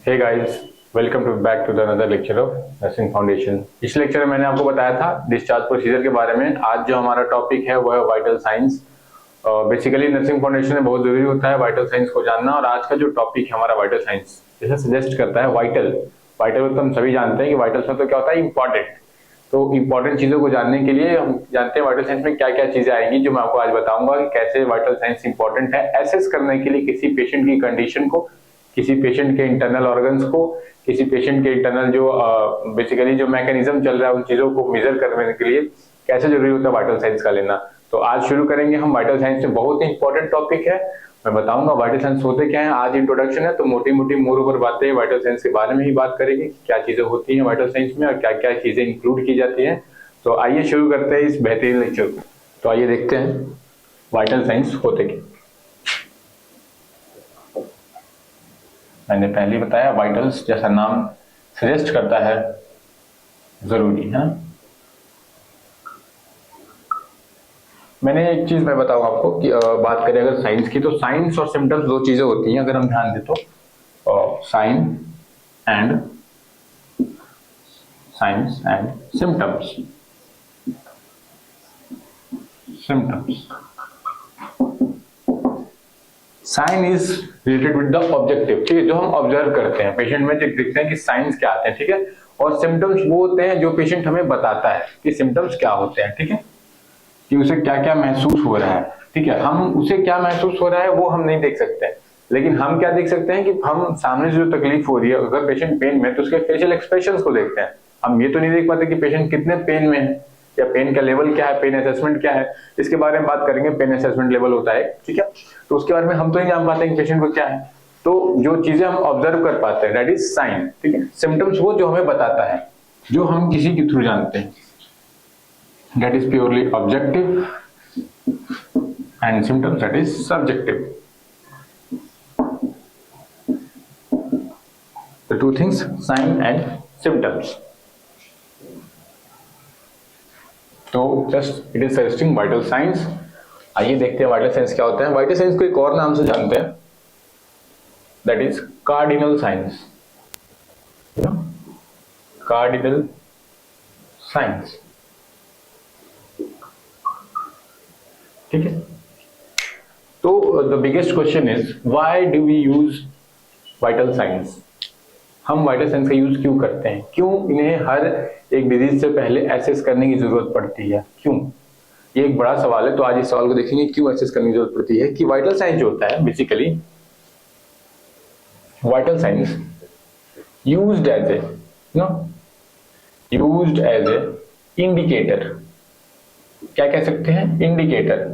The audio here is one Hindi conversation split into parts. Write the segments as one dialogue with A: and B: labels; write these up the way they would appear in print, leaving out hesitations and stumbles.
A: Hey guys, welcome to back to the another lecture of nursing foundation. इस लेक्चर में मैंने आपको बताया था डिस्चार्ज प्रोसीजर के बारे में। आज जो हमारा टॉपिक है वो है vital science. Basically nursing foundation में बहुत जरूरी होता है वाइटल साइंस को जानना, और आज का जो टॉपिक है हमारा वाइटल साइंस जैसे सजेस्ट करता है वाइटल। वाइटल तो हम सभी जानते हैं कि वाइटल्स में तो क्या होता है, इंपॉर्टेंट। तो इंपॉर्टेंट चीजों को जानने के लिए हम जानते हैं वाइटल साइंस में क्या क्या चीजें आएंगी, जो मैं आपको आज बताऊंगा कि कैसे वाइटल साइंस इंपॉर्टेंट है एसेस करने के लिए किसी पेशेंट की कंडीशन को, किसी पेशेंट के इंटरनल ऑर्गन्स को, किसी पेशेंट के इंटरनल जो बेसिकली जो मैकेनिज्म चल रहा है उन चीजों को मेजर करने के लिए कैसे जरूरी होता है वाइटल साइंस का लेना। तो आज शुरू करेंगे हम वाइटल साइंस में। बहुत ही इंपॉर्टेंट टॉपिक है, मैं बताऊंगा वाइटल साइंस होते क्या है। आज इंट्रोडक्शन है तो मोटी मोटी मोर ओवर बातें वाइटल साइंस के बारे में ही बात करेंगे, क्या चीजें होती हैं वाइटल साइंस में और क्या क्या चीजें इंक्लूड की जाती हैं। तो आइए शुरू करते हैं इस बेहतरीन लेक्चर को। तो आइए देखते हैं वाइटल साइंस होते क्या। मैंने पहले बताया वाइटल्स जैसा नाम सजेस्ट करता है जरूरी है। मैंने एक चीज मैं बताऊं आपको कि बात करें अगर साइंस की, तो साइंस और सिम्टम्स दो चीजें होती हैं अगर हम ध्यान दें तो। Sign and signs and symptoms. Symptoms sign is related with the objective, ठीक है, जो हम ऑब्जर्व करते हैं पेशेंट में, जो देखते हैं कि साइंस क्या आते हैं, ठीक है। और सिम्टम्स वो होते हैं जो पेशेंट हमें बताता है कि सिम्टम्स क्या होते हैं, ठीक है, कि उसे क्या क्या महसूस हो रहा है, ठीक है। हम उसे क्या महसूस हो रहा है वो हम नहीं देख सकते हैं, लेकिन हम क्या देख सकते हैं कि हम सामने जो तकलीफ हो रही है, अगर पेशेंट पेन में, तो उसके फेशियल एक्सप्रेशंस को देखते हैं। हम ये तो नहीं देख पाते कि पेशेंट कितने पेन में है या पेन का लेवल क्या है, पेन असेसमेंट क्या है, इसके बारे में बात करेंगे। पेन असेसमेंट लेवल होता है, ठीक है, तो उसके बारे में हम तो नहीं जान पाते कि पेशेंट को क्या है। तो जो चीजें हम ऑब्जर्व कर पाते हैं दैट इज साइन, ठीक है। सिम्टम्स वो जो हमें बताता है, जो हम किसी के थ्रू जानते हैं, that is purely objective, and symptoms that is subjective. The two things, sign and symptoms. तो just it is suggesting vital signs। आइए देखते हैं वाइटल साइंस क्या होता है। वाइटल साइंस को एक और नाम से जानते हैं, that is cardinal signs। cardinal signs, ठीक है। तो the biggest question is why do we use vital signs. हम वाइटल साइंस का यूज क्यों करते हैं, क्यों इन्हें हर एक डिजीज से पहले एसेस करने की जरूरत पड़ती है, क्यों, ये एक बड़ा सवाल है। तो आज इस सवाल को देखेंगे क्यों एसेस करने की जरूरत पड़ती है। कि वाइटल साइंस जो होता है basically, vital signs used as a indicator, क्या कह सकते हैं, indicator,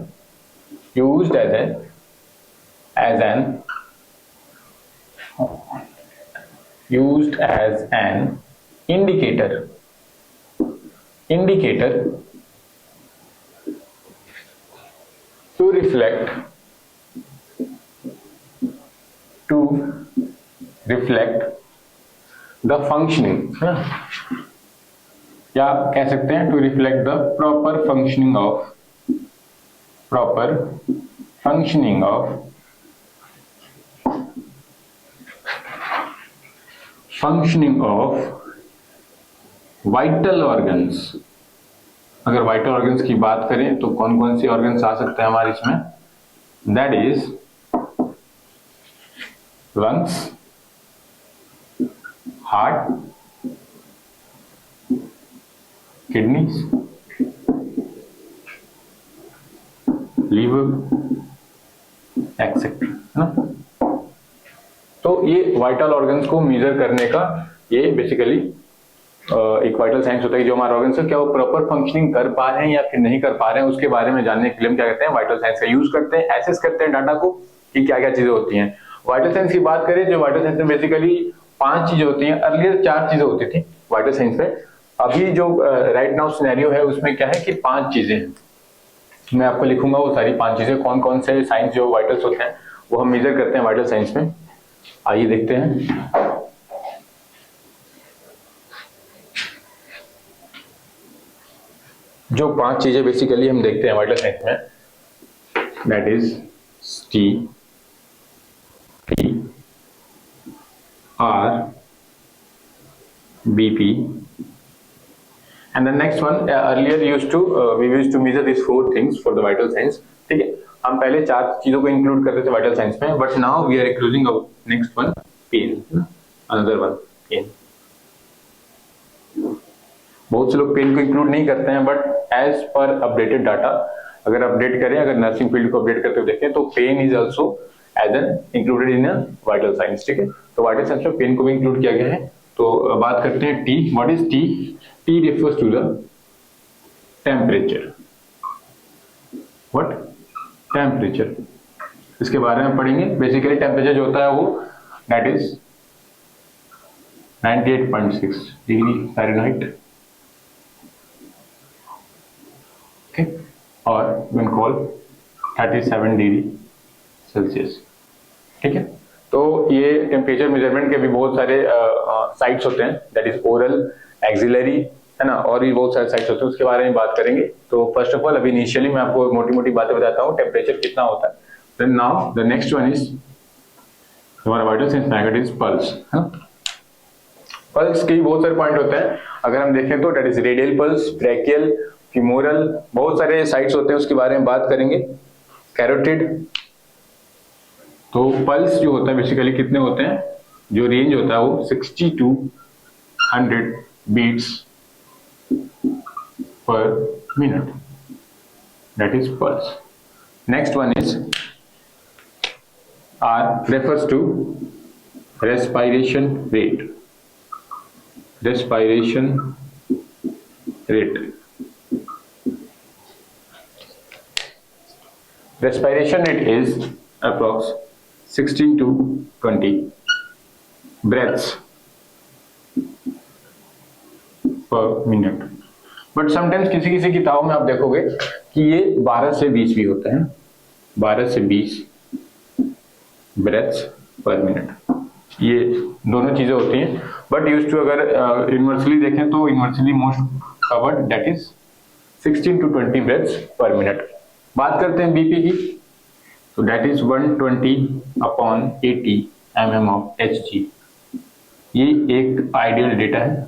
A: used as an indicator to reflect the functioning, या कह सकते हैं to reflect the proper functioning of vital organs। अगर वाइटल ऑर्गन्स की बात करें तो कौन कौन सी ऑर्गन्स आ सकते हैं हमारे इसमें, that is lungs, heart, kidneys, liver, etcetera, है ना। तो ये वाइटल ऑर्गन्स को मेजर करने का ये बेसिकली एक वाइटल साइंस होता है, जो हमारे ऑर्गन्स है क्या वो प्रॉपर फंक्शनिंग कर पा रहे हैं या फिर नहीं कर पा रहे हैं, उसके बारे में जानने के लिए हम क्या करते हैं, वाइटल साइंस का यूज करते हैं, एसेस करते हैं डाटा को कि क्या क्या चीजें होती हैं। वाइटल साइंस की बात करें, जो वाइटल साइंस में बेसिकली 5 चीजें होती हैं, अर्लियर 4 चीजें होती थी वाइटल साइंस में। अभी जो राइट नाउ सिनेरियो है उसमें क्या है कि 5 चीजें हैं। मैं आपको लिखूंगा वो सारी 5 चीजें, कौन कौन से साइंस जो वाइटल्स होते हैं वो हम मेजर करते हैं वाइटल साइंस में। आइए देखते हैं। जो 5 चीजें बेसिकली हम देखते हैं वाइटल साइंस में, that is T, P, R, BP, and the next one earlier we used to measure these 4 things for the vital signs. ठीक है, हम पहले 4 चीजों को इंक्लूड करते थे वाइटल साइंस में, but now we are including next one pain, another one pain. बहुत से लोग पेन को इंक्लूड नहीं करते हैं, but as per updated data अगर अपडेट करें, अगर नर्सिंग फील्ड को अपडेट करते हुए देखें तो pain is also as an included in vital signs. ठीक है, तो वाइटल साइंस में पेन को भी इंक्लूड किया गया है. तो बात करते हैं T. What is T? T refers to the temperature. What? Temperature. इसके बारे में पढ़ेंगे. बेसिकली टेम्परेचर जो होता है वो that is 98.6 degree Fahrenheit, okay, और व्हेन कॉल 37 डिग्री सेल्सियस. ठीक है, तो ये टेम्परेचर मेजरमेंट के भी बहुत सारे साइट्स होते हैं, दैट इज ओरल, एक्सिलरी, है ना, और भी बहुत सारे साइट्स होते हैं, उसके बारे में बात करेंगे. तो फर्स्ट ऑफ ऑल अभी इनिशियली मैं आपको मोटी मोटी बातें बताता हूँ टेम्परेचर कितना होता है. Then now the next one is हमारा वाइटल साइंस में इज पल्स. पल्स के बहुत सारे पॉइंट होते हैं. अगर हम देखें तो that is radial pulse, brachial, femoral, बहुत सारे साइट्स होते हैं, उसके बारे में बात करेंगे. कैरोटिड. तो पल्स जो होता है बेसिकली कितने होते हैं, जो रेंज होता है वो 60 to 100 beats per minute, that is pulse. Next one is R, refers to respiration rate. Respiration rate. Respiration rate is approx 16 to 20 breaths per minute. But sometimes किसी किसी किताबों में आप देखोगे कि ये 12 से 20 भी होता है. 12 से 20 ब्रेथ्स पर मिनट, ये दोनों चीजें होती हैं. बट यूज्ड टू अगर यूनिवर्सली देखें तो universally most covered that is 16 to 20 breaths पर मिनट. बात करते हैं बीपी की, तो that is 120/80 mm of Hg. ये एक आइडियल डेटा है.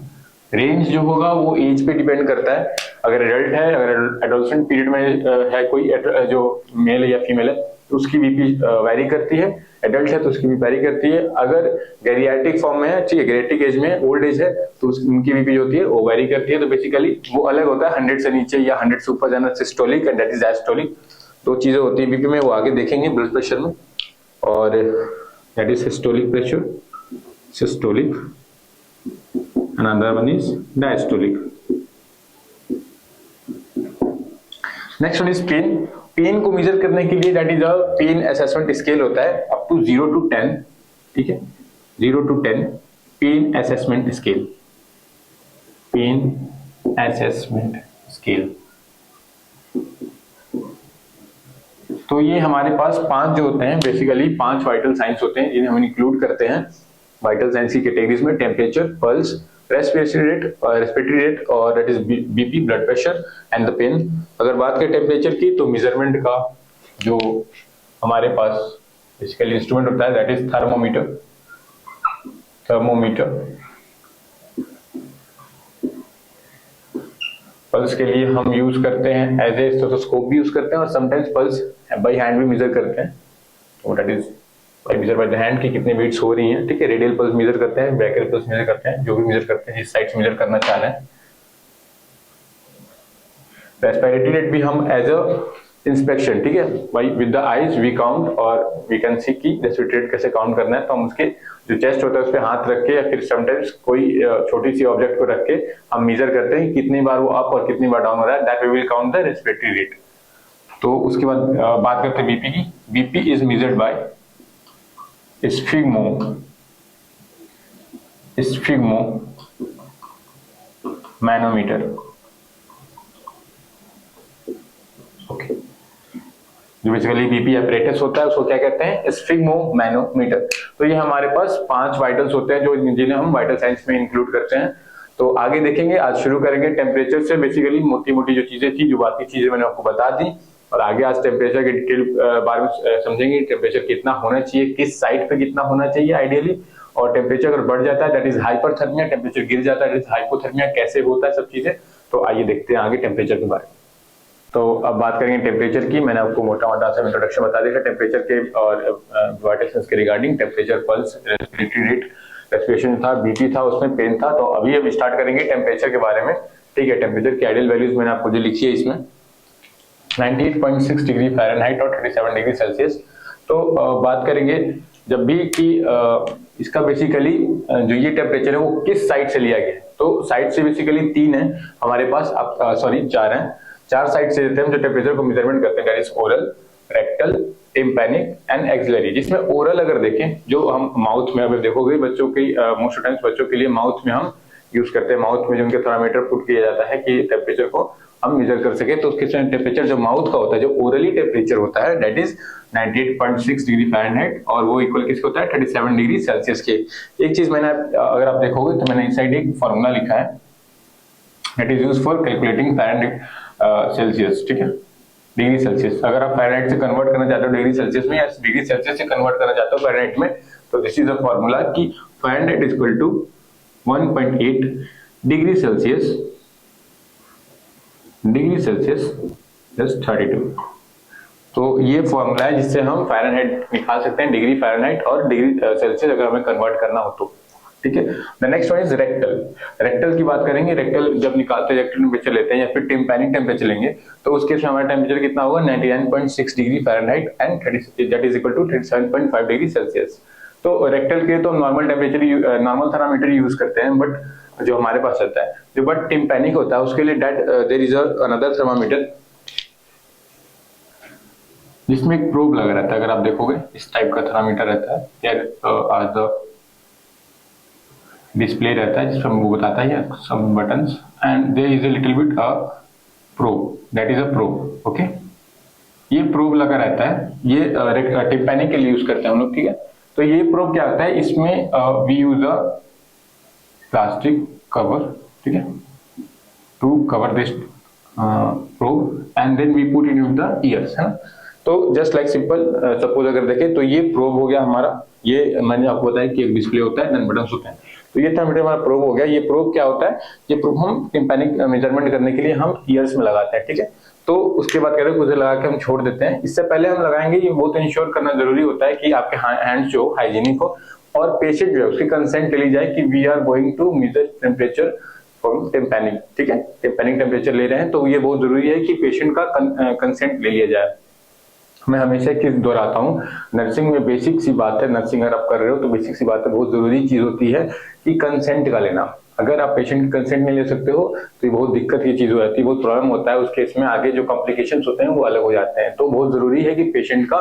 A: रेंज जो होगा वो एज पे डिपेंड करता है. अगर एडल्ट है, अगर एडोलसेंट पीरियड में है कोई जो मेल है या फीमेल है तो उसकी बीपी वैरी करती है. एडल्ट है तो उसकी भी वैरी करती है. अगर गैरियाट्रिक फॉर्म में है, ठीक है, गैरियाट्रिक एज में, ओल्ड एज है, तो उनकी बीपी जो होती है वो वैरी करती है. तो बेसिकली वो अलग होता है, 100 से नीचे या 100 से ऊपर जाना systolic and that is diastolic. दो चीजें होती है बीपी में, वो आगे देखेंगे ब्लड प्रेशर में. और that is systolic pressure, systolic, another one is diastolic. Next one is pain. Pain को मेजर करने के लिए that is a pain assessment scale होता है अप टू 0 to 10. ठीक है, 0 to 10 pain assessment scale. Pain assessment scale. तो ये हमारे पास 5 जो होते हैं, बेसिकली 5 वाइटल साइंस होते हैं जिन्हें हम इंक्लूड करते हैं वाइटल साइंस की कैटेगरीज में. टेम्परेचर, पल्स, रेस्पिरेटरी रेट और that is BP, blood pressure and the pain. अगर बात करें टेम्परेचर की तो मेजरमेंट का जो हमारे पास बेसिकली इंस्ट्रूमेंट होता है दैट इज थर्मोमीटर. पल्स के लिए हम यूज करते हैं एज ए स्टेथोस्कोप भी यूज करते हैं, और समटाइम्स पल्स बाय हैंड भी मेजर करते हैं. तो that is measure by the hand की कितने बीट्स हो रही हैं. ठीक है, रेडियल पल्स मेजर करते हैं, ब्रैकियल पल्स मेजर करते हैं, जो भी मेजर करते हैं जिस साइड से मेजर करना चाह रहे हैं. रेस्पिरेटरी रेट भी हम एज अ इंस्पेक्शन, ठीक है, by with the eyes we count और वी कैन सी कि रेस्पिरेटरी रेट कैसे काउंट करना है. तो हम उसके जो चेस्ट होता है उस पर हाथ रख के या फिर समटाइम्स कोई छोटी सी ऑब्जेक्ट को रख के हम मेजर करते हैं कितनी बार वो अप और कितनी बार डाउन हो रहा है. That we will count the respiratory rate. तो उसके बाद बात करते हैं बीपी की. BP is measured by manometer. Okay, जो बेसिकली बीपी अपरेटस होता है उसको क्या कहते हैं, स्फिग्मोमैनोमीटर. तो ये हमारे पास 5 वाइटल्स होते हैं जो जिन्हें हम वाइटल साइंस में इंक्लूड करते हैं. तो आगे देखेंगे, आज शुरू करेंगे टेम्परेचर से. बेसिकली मोटी मोटी जो चीजें थी, जो बाकी चीजें मैंने आपको बता दी, और आगे आज टेम्परेचर के डिटेल बारे में समझेंगे. टेम्परेचर कितना होना चाहिए, किस साइट पे कितना होना चाहिए आइडियली, और टेम्परेचर अगर बढ़ जाता है दैट इज हाइपरथर्मिया, टेम्परेचर गिर जाता है दैट इज हाइपोथर्मिया। कैसे होता है सब चीजें, तो आइए देखते हैं आगे टेम्परेचर के बारे में। तो अब बात करेंगे टेम्परेचर की। मैंने आपको मोटा मोटा सा इंट्रोडक्शन बता दिया टेम्परेचर के और वाइटल साइंस के regarding. Temperature, pulse, respiratory rate, respiration था, बीपी था, उसमें पेन था। तो अभी हम स्टार्ट करेंगे टेम्परेचर के बारे में। ठीक है, टेम्परेचर की आइडियल वैल्यूज मैंने आपको जो लिखी है इसमें 98.6 डिग्री फ़ारेनहाइट और 37 डिग्री सेल्सियस। तो बात करेंगे जब भी कि इसका बेसिकली जो ये टेम्परेचर है वो किस साइड से लिया गया है। तो साइड से बेसिकली 3 है हमारे पास, सॉरी 4 हैं। 4 साइड से देते हैं हम जो टेम्परेचर को मेजरमेंट करते हैं, that is oral, rectal, tympanic and axillary. जिसमें ओरल अगर देखें, जो हम माउथ में अगर देखोगे बच्चों की मोस्ट टाइम्स बच्चों के लिए माउथ में हम यूज करते हैं, माउथ में जो उनके थर्मामीटर पुट किया जाता है कि टेम्परेचर को हम मेजर कर सके। तो उसके टेम्परेचर जो माउथ का होता है, जो ओरली टेम्परेचर होता है दैट इज 98.6 डिग्री फ़ारेनहाइट और वो इक्वल किसके होता है 37 डिग्री सेल्सियस के। एक चीज मैंने अगर आप देखोगे तो मैंने इस साइड एक फॉर्मूला लिखा है that is used for calculating Fahrenheit Celsius. ठीक है, डिग्री सेल्सियस। अगर आप फ़ारेनहाइट से कन्वर्ट करना चाहते हो डिग्री सेल्सियस में या डिग्री सेल्सियस से कन्वर्ट करना चाहते हो फ़ारेनहाइट में, तो दिस इज अ फॉर्मूला कि Fahrenheit is equal to 1.8 degree Celsius plus 32। तो ये फॉर्मूला है जिससे हम फ़ारेनहाइट निकाल सकते हैं, डिग्री फ़ारेनहाइट और डिग्री सेल्सियस अगर हमें कन्वर्ट करना हो तो। ठीक है, the next one is rectal. Rectal की बात करेंगे। रेक्टल जब निकालते हैं, रेक्टल टेम्परेचर लेते हैं या फिर टिम्पैनिक टेम्परेचर लेंगे, तो उसके लिए हमारा टेम्परेचर कितना होगा 99.6 degree Fahrenheit and that is equal to 37.5 degree Celsius. तो रेक्टल के तो normal temperature, normal thermometer use करते हैं, बट जो हमारे पास रहता है जो बट टिम्पैनिक होता है उसके लिए देयर इज अनदर थर्मामीटर जिसमें एक प्रोब लगा रहता है। अगर आप देखोगे इस टाइप का थर्मामीटर रहता है, देयर आर द डिस्प्ले रहता है जिसमें वो बताता है some buttons and there is a little bit a probe, that is a probe. Okay, ये प्रोब लगा रहता है, ये टिम्पैनिक के लिए यूज करते हैं हम लोग। ठीक है, तो ये प्रोब क्या होता है, इसमें we use a plastic cover, ठीक है, to cover this probe and then we put in the ears, है ना। तो जस्ट लाइक सिंपल सपोज अगर देखें तो ये प्रोब हो गया हमारा, ये मैंने आपको बताया कि एक डिस्प्ले होता है, 9 बटन्स होते हैं। तो ये थर्मामीटर हमारा प्रोब हो गया। ये प्रोब क्या होता है, ये प्रोब हम टिम्पैनिक मेजरमेंट करने के लिए हम ईयर्स में लगाते हैं। ठीक है, तो उसके बाद कह रहे हैं उसे लगा के हम छोड़ देते हैं। इससे पहले हम लगाएंगे ये बहुत इंश्योर करना जरूरी होता है कि आपके हैंड्स जो हाइजीनिक हो और पेशेंट जो है उसकी कंसेंट ले ली जाए कि we are going to measure temperature from tympanic. ठीक है, टिम्पैनिक टेम्परेचर ले रहे हैं तो ये बहुत जरूरी है कि पेशेंट का कंसेंट ले लिया जाए। मैं हमेशा किस दोहराता हूँ, नर्सिंग में बेसिक सी बात है, नर्सिंग अगर आप कर रहे हो तो बेसिक सी बात है, बहुत जरूरी चीज होती है कि कंसेंट का लेना। अगर आप पेशेंट की कंसेंट नहीं ले सकते हो तो ये बहुत दिक्कत की चीज हो जाती है, बहुत प्रॉब्लम होता है उस केस में, आगे जो कॉम्प्लिकेशंस होते हैं वो अलग हो जाते हैं। तो बहुत जरूरी है कि पेशेंट का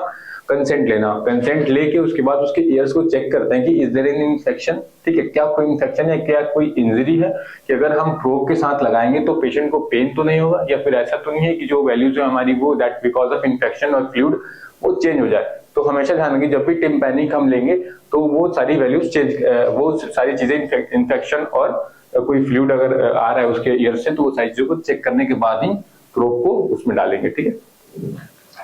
A: कंसेंट लेना। कंसेंट लेके उसके बाद उसके ईयर्स को चेक करते हैं कि इज देयर एनी इन्फेक्शन, ठीक है, क्या कोई इन्फेक्शन है, क्या कोई इंजरी है, कि अगर हम प्रोब के साथ लगाएंगे तो पेशेंट को पेन तो नहीं होगा, या फिर ऐसा तो नहीं है कि जो वैल्यूज है हमारी वो दैट बिकॉज ऑफ इन्फेक्शन और फ्लूइड वो चेंज हो जाए। तो हमेशा ध्यान रखिए जब भी टिम्पैनिक हम लेंगे तो वो सारी वैल्यूज चेंज, वो सारी चीजें इन्फेक्शन और कोई फ्लूइड अगर आ रहा है उसके ईयर से तो वो सारी चीजों को चेक करने के बाद ही प्रोब को उसमें डालेंगे। ठीक है,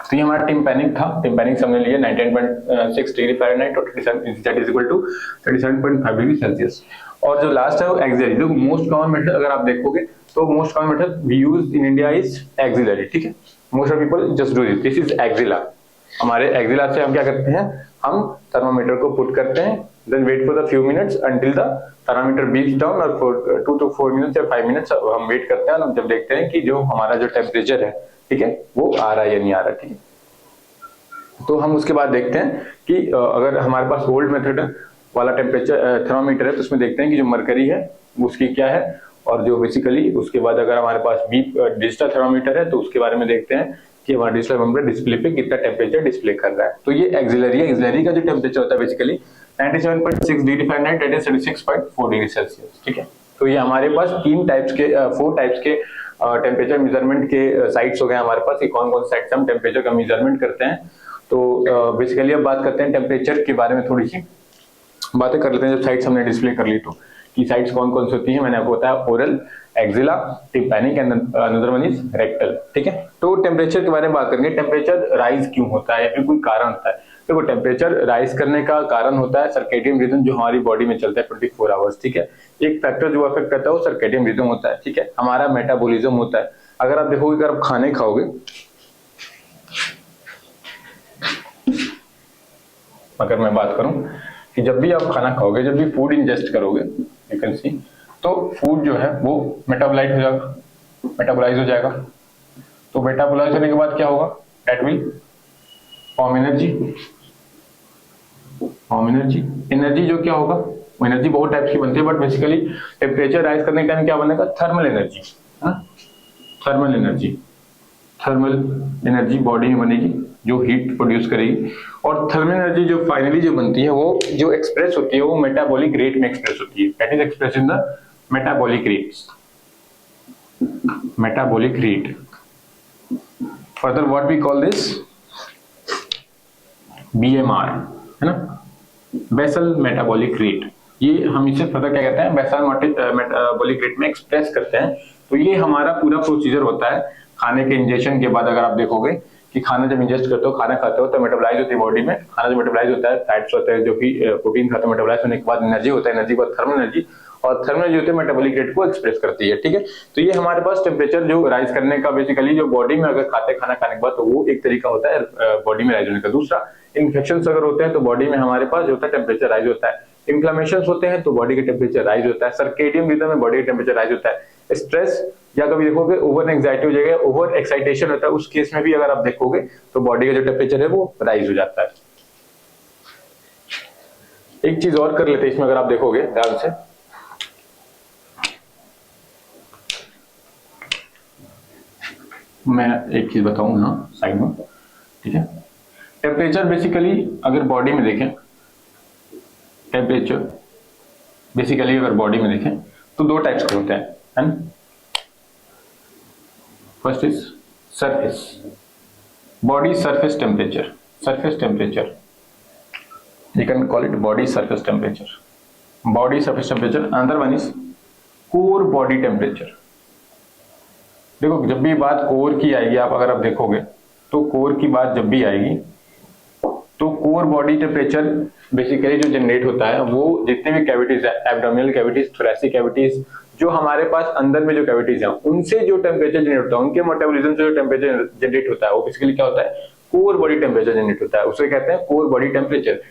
A: तो ये हमारा टिम्पैनिक था। टिम्पैनिक हमने लिया 99.6 डिग्री फ़ारेनहाइट और that is equal to 37.5 degree Celsius. और जो लास्ट है वो एक्सिलरी, जो मोस्ट कॉमन मेथड अगर आप देखोगे तो most common method we use in India is axillary. ठीक है, most of people just do this is axilla. हमारे एक्सिला से हम क्या करते हैं, हम थर्मामीटर को पुट करते हैं, then wait for the few minutes until the thermometer beeps down, और फॉर 2 to 4 मिनट्स या 5 मिनट्स हम वेट करते हैं। जब देखते हैं कि जो हमारा जो टेम्परेचर है, ठीक है, वो आ रहा है या नहीं आ रहा। ठीक है, तो हम उसके बाद देखते हैं कि अगर हमारे पास ओल्ड मेथड वाला टेम्परेचर थर्मामीटर है तो उसमें देखते हैं कि जो मरकरी है उसकी क्या है, और जो बेसिकली उसके बाद अगर हमारे पास डिजिटल थर्मामीटर है तो उसके बारे में देखते हैं कि हमारा डिजिटल थर्मामीटर डिस्प्ले पे कितना टेम्परेचर डिस्प्ले कर रहा है। तो ये एक्सिलरी है। एक्सिलरी का जो टेम्परेचर होता है basically 97.6 degree Fahrenheit, that is 36.4 degree Celsius. ठीक है, तो ये हमारे पास 4 टाइप्स के टेम्परेचर मेजरमेंट के साइट्स हो गए हमारे पास, कि कौन कौन से साइट्स हम टेम्परेचर का मेजरमेंट करते हैं। तो बेसिकली अब बात करते हैं टेम्परेचर के बारे में, थोड़ी सी बातें कर लेते हैं। जब साइट्स हमने डिस्प्ले कर ली तो कि साइट्स कौन कौन सी होती हैं, मैंने आपको बताया oral, axilla, tympanic and another one is rectal. ठीक है, तो टेम्परेचर के बारे में बात करेंगे। टेम्परेचर राइज क्यों होता है या फिर कोई कारण होता है। देखो टेम्परेचर राइज करने का कारण होता है सर्केडियन रिदम जो हमारी बॉडी में चलता है 24 आवर्स, ठीक है। एक फैक्टर जो अफेक्ट करता है वो सर्केडियन रिदम होता है, ठीक है। हमारा मेटाबॉलिज्म होता है। अगर आप देखोगे अगर आप खाने खाओगे, अगर मैं बात करूं कि जब भी आप खाना खाओगे, जब भी फूड इंजेस्ट करोगे, यू कैन सी, तो फूड जो है वो मेटाबोलाइज हो जाएगा, मेटाबोलाइज हो जाएगा। तो मेटाबोलाइज होने के बाद क्या होगा, that will form energy. Form energy, energy जो क्या होगा, एनर्जी बहुत टाइप्स की बनती है, बट बेसिकली टेम्परेचर राइज करने के टाइम क्या बनेगा, thermal energy, thermal energy. Thermal energy body में बनेगी जो हीट प्रोड्यूस करेगी, और थर्मल एनर्जी जो फाइनली जो बनती है वो जो एक्सप्रेस होती है वो मेटाबॉलिक रेट में एक्सप्रेस होती है। That is express in the metabolic rates, metabolic rate. Further what we call this, BMR, है ना, बेसल मेटाबॉलिक रेट। ये हम इसे फर्दर क्या कहते हैं, बेसल मेटाबॉलिक रेट में एक्सप्रेस करते हैं। तो ये हमारा पूरा प्रोसीजर होता है खाने के इंजेक्शन के बाद। अगर आप देखोगे कि खाना जब इंजेस्ट करते हो, खाना खाते हो तो मेटाबोलाइज होती है बॉडी में, खाना जो मेटाबोलाइज होता है, फैट्स होते हैं जो कि प्रोटीन खाते हैं, मेटाबोलाइज होने के बाद एनर्जी होता है, एनर्जी के बाद थर्मल एनर्जी, और थर्मल एनर्जी होती है मेटाबॉलिक रेट को एक्सप्रेस करती है, ठीक है। तो ये हमारे पास टेम्परेचर जो राइज करने का बेसिकली जो बॉडी में अगर खाते खाना खाने के बाद, तो वो एक तरीका होता है बॉडी में राइज होने का। दूसरा, इन्फेक्शन अगर होते हैं तो बॉडी में हमारे पास जो होता है टेम्परेचर राइज होता है। इन्फ्लेमेशन होते हैं तो बॉडी का टेम्परेचर राइज होता है। सर्केडियन रिदम में बॉडी का टेम्परेचर राइज होता है। स्ट्रेस या कभी देखोगे ओवर एंजाइटी हो जाएगा, ओवर एक्साइटेशन होता है, उस केस में भी अगर आप देखोगे तो बॉडी का जो टेम्परेचर है वो राइज हो जाता है। एक चीज और कर लेते हैं इसमें, अगर आप देखोगे ध्यान से, मैं एक चीज बताऊं ना साइड में, ठीक है। टेम्परेचर बेसिकली अगर बॉडी में देखें, टेम्परेचर बेसिकली अगर बॉडी में देखें तो दो टाइप्स के होते हैं, है ना। First is surface, body surface temperature, surface temperature, you can call it body surface temperature, body surface temperature. another one is core body temperature. देखो जब भी बात कोर की आएगी, आप अगर आप देखोगे तो कोर की बात जब भी आएगी तो कोर बॉडी टेम्परेचर बेसिकली जो जनरेट होता है वो जितने भी कैविटीज है, एब्डोमिनल कैविटीज, थोरैसिक कैविटीज, जो हमारे पास अंदर में जो कैविटीज हैं उनसे जो टेम्परेचर जनरेट होता है, उनके मेटाबॉलिज्म से जो टेम्परेचर जनरेट होता है वो बेसिकली क्या होता है, कोर बॉडी टेम्परेचर जनरेट होता है, उसे कहते हैं core body temperature.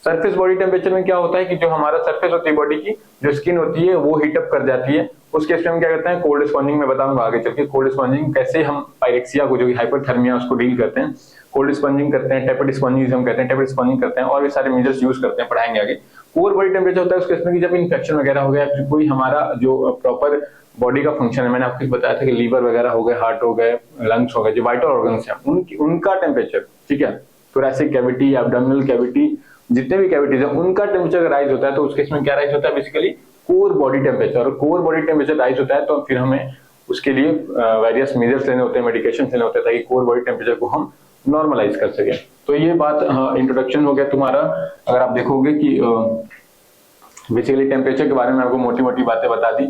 A: Surface body temperature में क्या होता है कि जो हमारा सरफेस होती है बॉडी की, जो स्किन होती है वो हीट अप कर जाती है, उस केस में हम क्या करते हैं, कोल्ड स्पॉन्जिंग में बताऊंगा आगे चल के, कोल्ड स्पॉन्जिंग कैसे हम पायरेक्सिया को जो हाइपरथर्मिया उसको डील करते हैं, कोल्ड स्पॉन्जिंग करते हैं, टेपर्ड स्पॉन्जिंग हम कहते हैं, टेपर्ड स्पॉन्जिंग करते हैं, और भी सारे मेजर्स यूज करते हैं, पढ़ाएंगे आगे। कोर बॉडी टेम्परेचर होता है उस केस में कि जब इन्फेक्शन वगैरह हो गया, कोई हमारा जो प्रॉपर बॉडी का फंक्शन है, मैंने आपको बताया था कि लीवर वगैरह हो गए, हार्ट हो गए, लंग्स हो गए, जो वाइटल ऑर्गन्स हैं उनका टेम्परेचर, ठीक है, थोरैसिक कैविटी, एब्डोमिनल कैविटी, जितने भी कैविटीज हैं उनका टेम्परेचर राइज होता है, तो उस केस में क्या राइज होता है, बेसिकली कोर बॉडी टेम्परेचर। और कोर बॉडी टेम्परेचर राइज होता है तो फिर हमें उसके लिए वेरियस मेजर्स लेने होते हैं, मेडिकेशन लेने होते हैं, ताकि कोर बॉडी टेम्परेचर को हम नॉर्मलाइज कर सकें। तो ये बात इंट्रोडक्शन हो गया तुम्हारा। अगर आप देखोगे कि बेसिकली टेम्परेचर के बारे में आपको मोटी मोटी बातें बता दी।